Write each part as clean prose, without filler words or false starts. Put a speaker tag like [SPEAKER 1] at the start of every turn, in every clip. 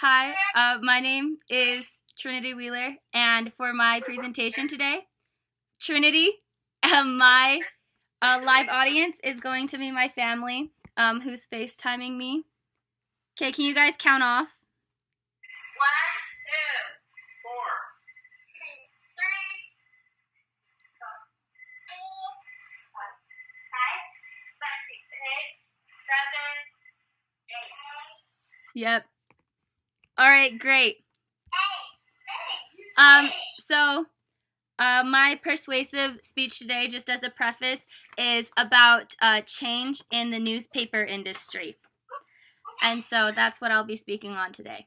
[SPEAKER 1] Hi, my name is Trinity Wheeler, and for my presentation today, Trinity, my live audience is going to be my family, who's FaceTiming me. Okay, can you guys count off?
[SPEAKER 2] 1, 2, 4, 3, 4, 5, 6, 7, 8.
[SPEAKER 1] Yep. All right, great. So my persuasive speech today, just as a preface, is about change in the newspaper industry. And so that's what I'll be speaking on today.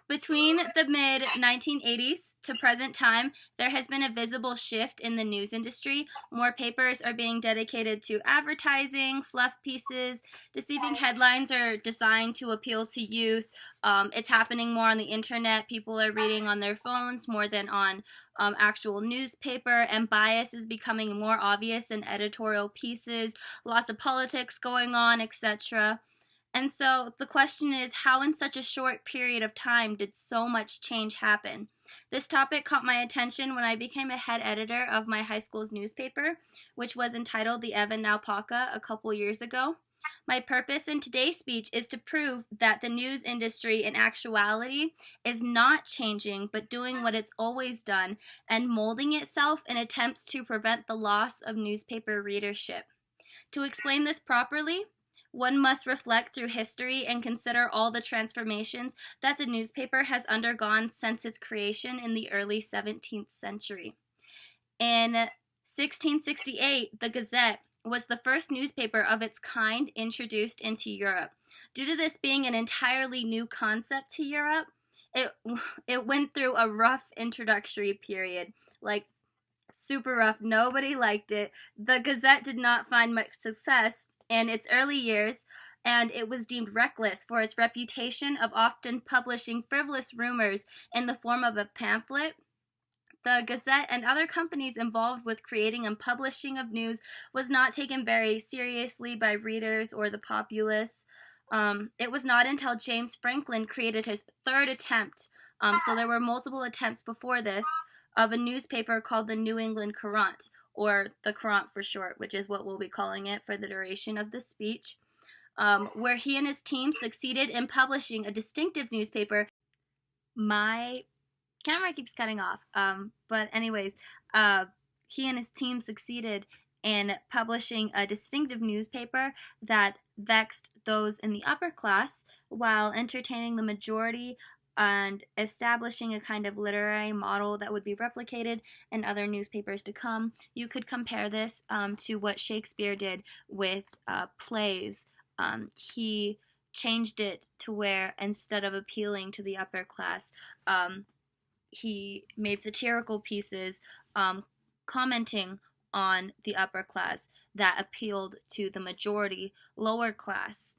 [SPEAKER 1] Between the mid-1980s to present time, there has been a visible shift in the news industry. More papers are being dedicated to advertising, fluff pieces, deceiving headlines are designed to appeal to youth. It's happening more on the internet. People are reading on their phones more than on actual newspaper, and bias is becoming more obvious in editorial pieces. Lots of politics going on, etc. And so the question is, how in such a short period of time did so much change happen? This topic caught my attention when I became a head editor of my high school's newspaper, which was entitled the Evan Naupaka a couple years ago. My purpose in today's speech is to prove that the news industry in actuality is not changing, but doing what it's always done and molding itself in attempts to prevent the loss of newspaper readership. To explain this properly, one must reflect through history and consider all the transformations that the newspaper has undergone since its creation in the early 17th century. In 1668, the Gazette was the first newspaper of its kind introduced into Europe. Due to this being an entirely new concept to Europe, it went through a rough introductory period, like super rough. Nobody liked it. The Gazette did not find much success in its early years, and it was deemed reckless for its reputation of often publishing frivolous rumors in the form of a pamphlet. The Gazette and other companies involved with creating and publishing of news was not taken very seriously by readers or the populace. It was not until James Franklin created his third attempt, so there were multiple attempts before this, of a newspaper called the New England Courant, or the Courant for short, which is what we'll be calling it for the duration of this speech, where he and his team succeeded in publishing a distinctive newspaper. My camera keeps cutting off, but anyways, he and his team succeeded in publishing a distinctive newspaper that vexed those in the upper class while entertaining the majority and establishing a kind of literary model that would be replicated in other newspapers to come. You could compare this to what Shakespeare did with plays. He changed it to where, instead of appealing to the upper class, he made satirical pieces commenting on the upper class that appealed to the majority lower class.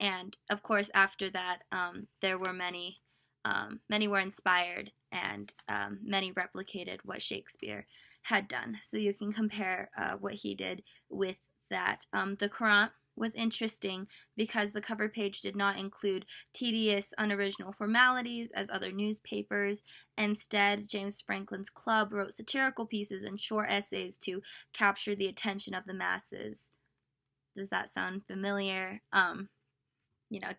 [SPEAKER 1] And of course, after that, there were many were inspired, and many replicated what Shakespeare had done. So you can compare what he did with that. The Courant was interesting because the cover page did not include tedious, unoriginal formalities as other newspapers. Instead, James Franklin's club wrote satirical pieces and short essays to capture the attention of the masses. Does that sound familiar?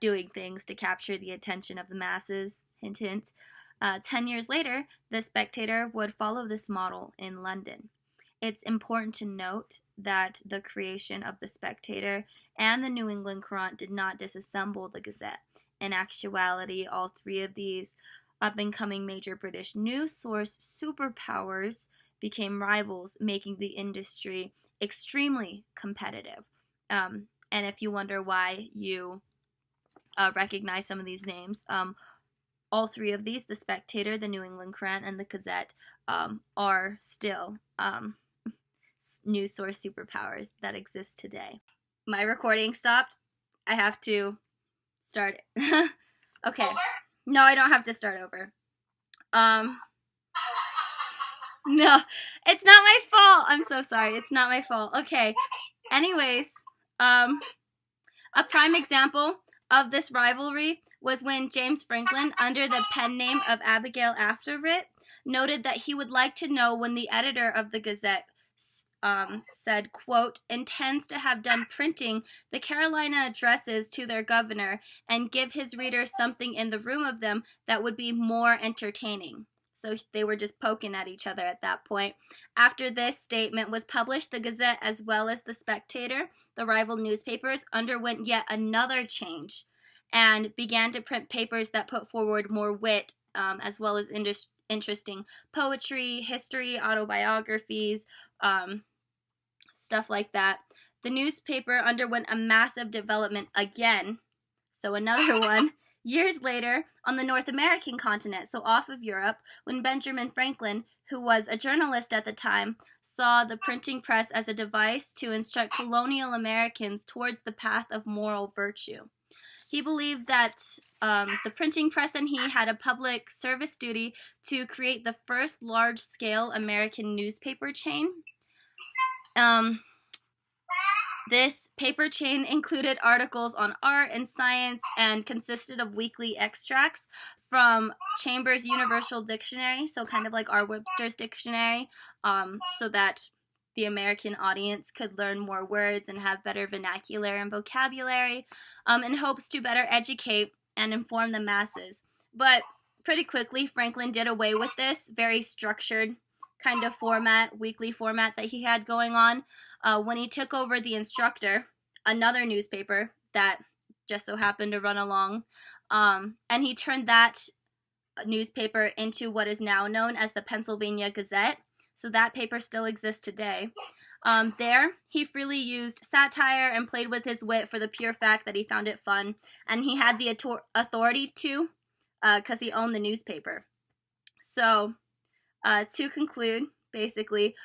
[SPEAKER 1] Doing things to capture the attention of the masses, hint, hint. 10 years later, The Spectator would follow this model in London. It's important to note that the creation of The Spectator and the New England Courant did not disassemble the Gazette. In actuality, all three of these up-and-coming major British news source superpowers became rivals, making the industry extremely competitive. And if you wonder why you recognize some of these names, all three of these, The Spectator, the New England Courant, and the Gazette, are still news source superpowers that exist today. My recording stopped. I have to start it. Okay.
[SPEAKER 2] Over?
[SPEAKER 1] No, I don't have to start over. No, it's not my fault. I'm so sorry. It's not my fault. Okay. Anyways, A prime example of this rivalry was when James Franklin, under the pen name of Abigail Afterwit, noted that he would like to know when the editor of the Gazette said, quote, intends to have done printing the Carolina addresses to their governor and give his readers something in the room of them that would be more entertaining. So they were just poking at each other at that point. After this statement was published, the Gazette, as well as the Spectator, the rival newspapers, underwent yet another change and began to print papers that put forward more wit, as well as interesting poetry, history, autobiographies, stuff like that. The newspaper underwent a massive development again, so another one, years later on the North American continent, so off of Europe, when Benjamin Franklin, who was a journalist at the time, saw the printing press as a device to instruct colonial Americans towards the path of moral virtue. He believed that the printing press and he had a public service duty to create the first large-scale American newspaper chain. This paper chain included articles on art and science and consisted of weekly extracts from Chambers' Universal Dictionary, so kind of like our Webster's Dictionary, so that the American audience could learn more words and have better vernacular and vocabulary, in hopes to better educate and inform the masses. But pretty quickly, Franklin did away with this very structured kind of format, weekly format that he had going on, when he took over the Instructor, another newspaper that just so happened to run along, and he turned that newspaper into what is now known as the Pennsylvania Gazette. So that paper still exists today. There, he freely used satire and played with his wit for the pure fact that he found it fun, and he had the authority to, because he owned the newspaper. So, to conclude, basically,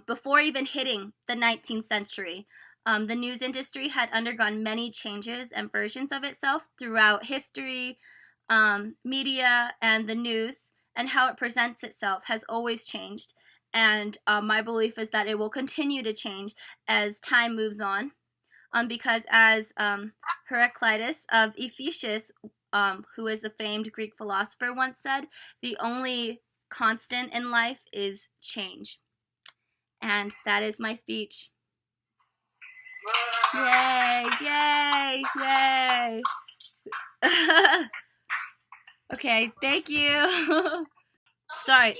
[SPEAKER 1] before even hitting the 19th century, the news industry had undergone many changes and versions of itself throughout history, media, and the news, and how it presents itself has always changed. And my belief is that it will continue to change as time moves on, because as Heraclitus of Ephesus, who is a famed Greek philosopher, once said, the only constant in life is change. And that is my speech. Yay, yay, yay. Okay, thank you. Sorry.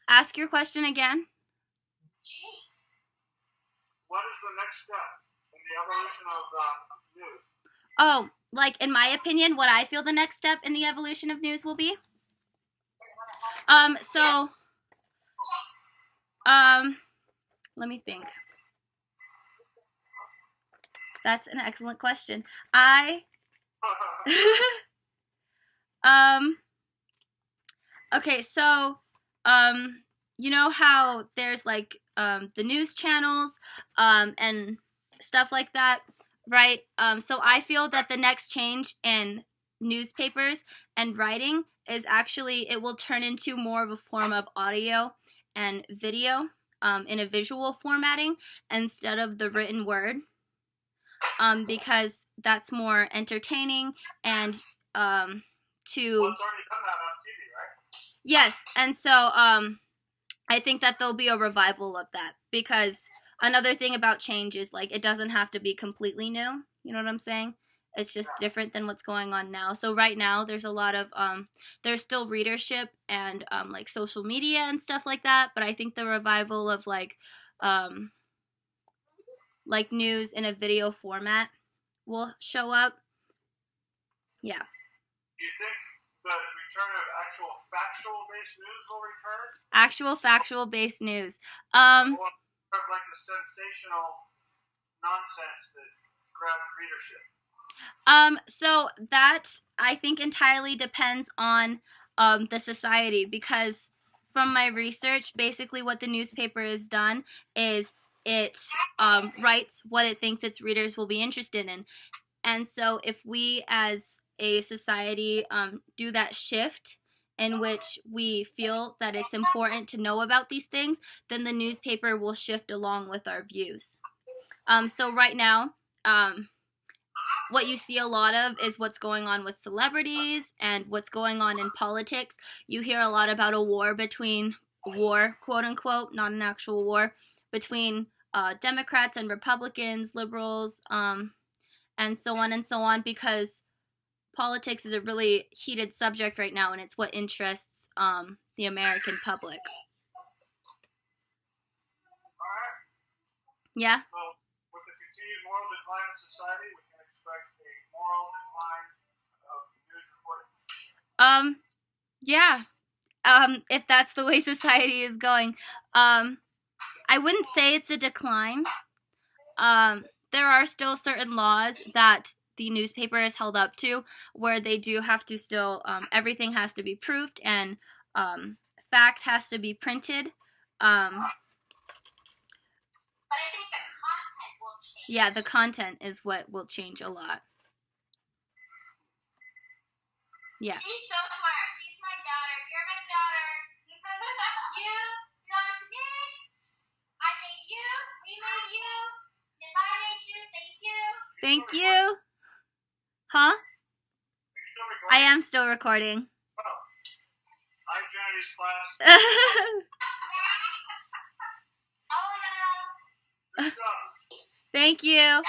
[SPEAKER 1] Ask your question again.
[SPEAKER 2] What is the next step in the evolution of news?
[SPEAKER 1] Oh, like in my opinion, what I feel the next step in the evolution of news will be? Let me think. That's an excellent question. Okay, so, you know how there's like, the news channels, and stuff like that, right? So I feel that the next change in newspapers and writing is actually, it will turn into more of a form of audio and video, in a visual formatting instead of the written word, because that's more entertaining and,
[SPEAKER 2] Well, it's already done that on TV, right?
[SPEAKER 1] Yes, and so I think that there'll be a revival of that, because another thing about change is, like, it doesn't have to be completely new, you know what I'm saying? It's just different than what's going on now. So right now there's a lot of, there's still readership and, like, social media and stuff like that, but I think the revival of, like news in a video format will show up. Yeah.
[SPEAKER 2] Do you think the return of actual factual-based news will return?
[SPEAKER 1] Actual factual-based news.
[SPEAKER 2] Or like the sensational nonsense that grabs readership?
[SPEAKER 1] So that, I think, entirely depends on the society, because from my research, basically what the newspaper has done is it writes what it thinks its readers will be interested in. And so if we as a society do that shift in which we feel that it's important to know about these things, then the newspaper will shift along with our views. So right now, what you see a lot of is what's going on with celebrities and what's going on in politics. You hear a lot about a war, quote unquote, not an actual war, between Democrats and Republicans, liberals, and so on, because politics is a really heated subject right now, and it's what interests the American public.
[SPEAKER 2] All right.
[SPEAKER 1] Yeah.
[SPEAKER 2] So, with the continued moral decline of society, we can expect a moral decline of news reporting.
[SPEAKER 1] Yeah. If that's the way society is going. I wouldn't say it's a decline. There are still certain laws that the newspaper is held up to, where they do have to still, everything has to be proofed, and fact has to be printed. But I think the content will change. Yeah, the content is what will change a lot. Yeah. She's so smart. She's my daughter. You're my daughter. You belong to me. I made you. We made you. If I made you, thank you. Thank you. Huh? I am still recording.
[SPEAKER 2] Oh. I'm Johnny's class.
[SPEAKER 1] Oh no. Thank you.